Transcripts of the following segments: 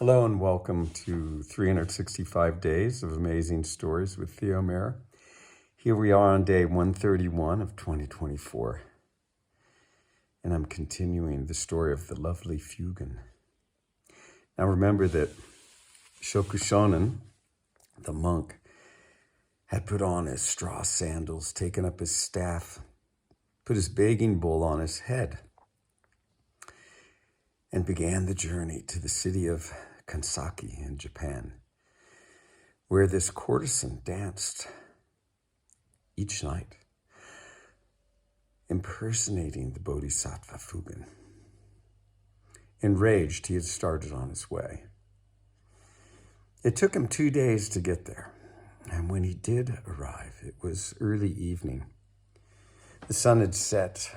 Hello and welcome to 365 Days of Amazing Stories with Theo Mayer. Here we are on day 131 of 2024, and I'm continuing the story of the Lovely Fugen. Now remember that Shokushonen, the monk, had put on his straw sandals, taken up his staff, put his begging bowl on his head, and began the journey to the city of Kansaki in Japan, where this courtesan danced each night, impersonating the Bodhisattva Fugen. Enraged, he had started on his way. It took him 2 days to get there, and when he did arrive, it was early evening. The sun had set,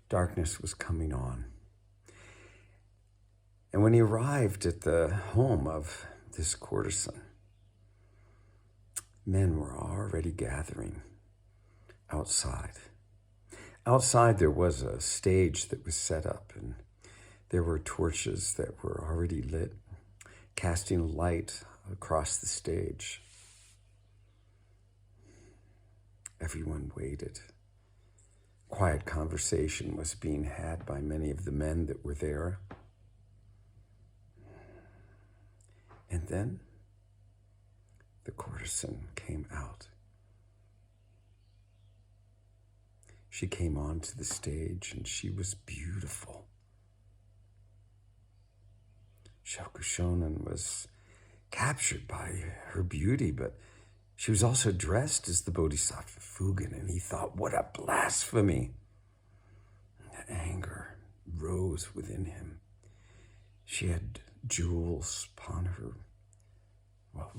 darkness was coming on. And when he arrived at the home of this courtesan, men were already gathering outside. Outside there was a stage that was set up, and there were torches that were already lit, casting light across the stage. Everyone waited. Quiet conversation was being had by many of the men that were there. And then the courtesan came out. She came onto the stage and she was beautiful. Shokushonen was captured by her beauty, but she was also dressed as the Bodhisattva Fugen, and he thought, what a blasphemy. And anger rose within him. She had jewels upon her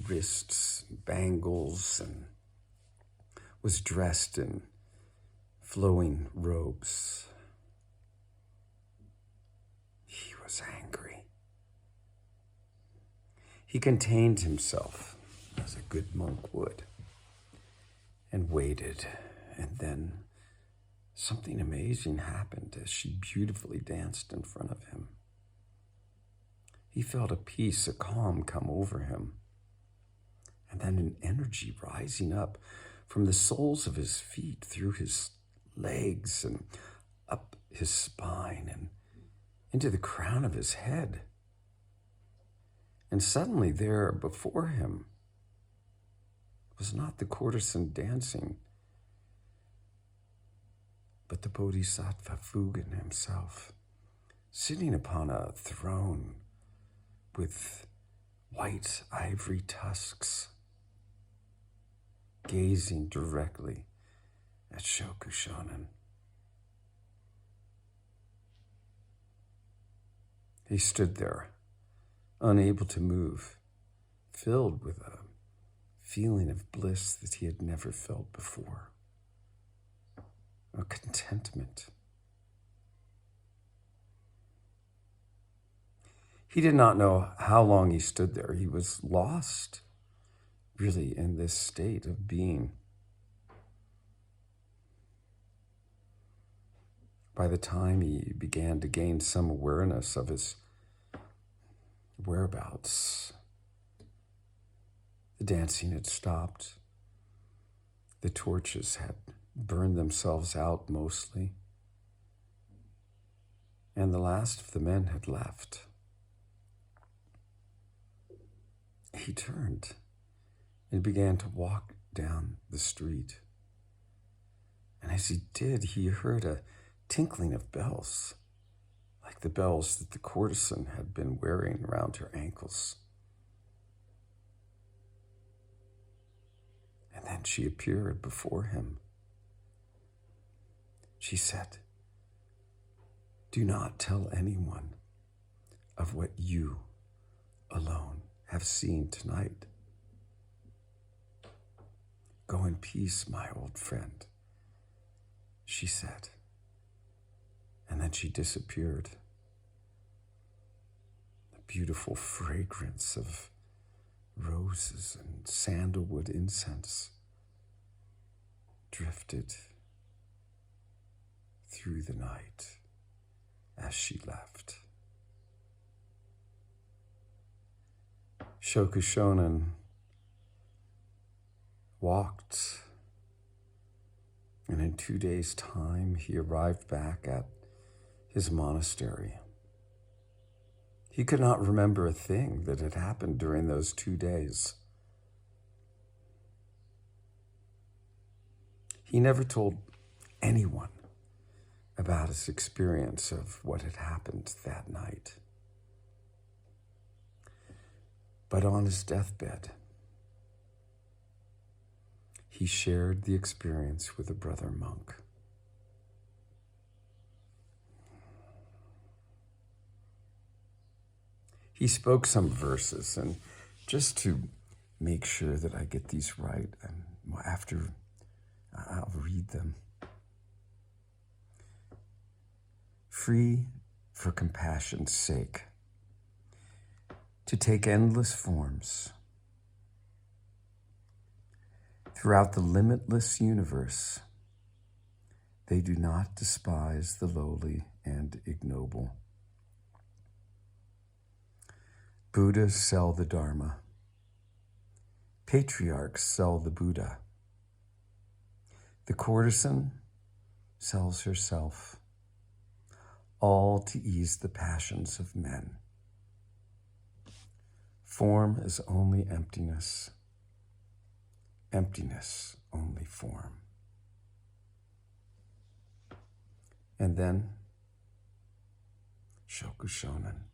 wrists, bangles, and was dressed in flowing robes. He was angry. He contained himself as a good monk would and waited, and then something amazing happened as she beautifully danced in front of him. He felt a peace, a calm come over him, and then an energy rising up from the soles of his feet through his legs and up his spine and into the crown of his head. And suddenly there before him was not the courtesan dancing, but the Bodhisattva Fugen himself, sitting upon a throne with white ivory tusks, gazing directly at Shokushonen. He stood there, unable to move, filled with a feeling of bliss that he had never felt before, a contentment. He did not know how long he stood there. He was lost, really, in this state of being. By the time he began to gain some awareness of his whereabouts, the dancing had stopped. The torches had burned themselves out mostly, and the last of the men had left. He turned and began to walk down the street. And as he did, he heard a tinkling of bells, like the bells that the courtesan had been wearing around her ankles. And then she appeared before him. She said, "Do not tell anyone of what you alone have seen tonight. Go in peace, my old friend," she said. And then she disappeared. The beautiful fragrance of roses and sandalwood incense drifted through the night as she left. Shokushonen walked, and in 2 days' time, he arrived back at his monastery. He could not remember a thing that had happened during those 2 days. He never told anyone about his experience of what had happened that night. But on his deathbed, he shared the experience with a brother monk. He spoke some verses, and just to make sure that I get these right, and after I'll read them. Free for compassion's sake, to take endless forms throughout the limitless universe, they do not despise the lowly and ignoble. Buddhas sell the Dharma. Patriarchs sell the Buddha. The courtesan sells herself, all to ease the passions of men. Form is only emptiness, emptiness only form. And then Shokushonen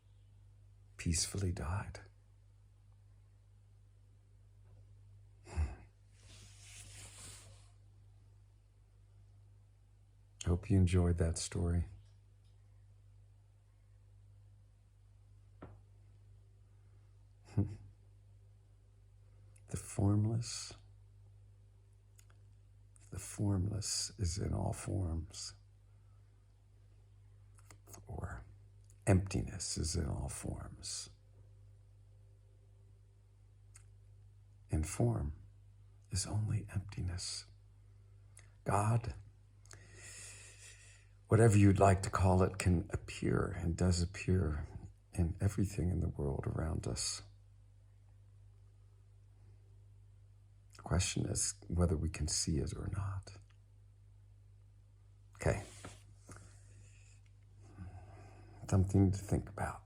peacefully died. Hope you enjoyed that story. The formless is in all forms, or emptiness is in all forms. And form is only emptiness. God, whatever you'd like to call it, can appear and does appear in everything in the world around us. The question is whether we can see it or not. Okay. Something to think about.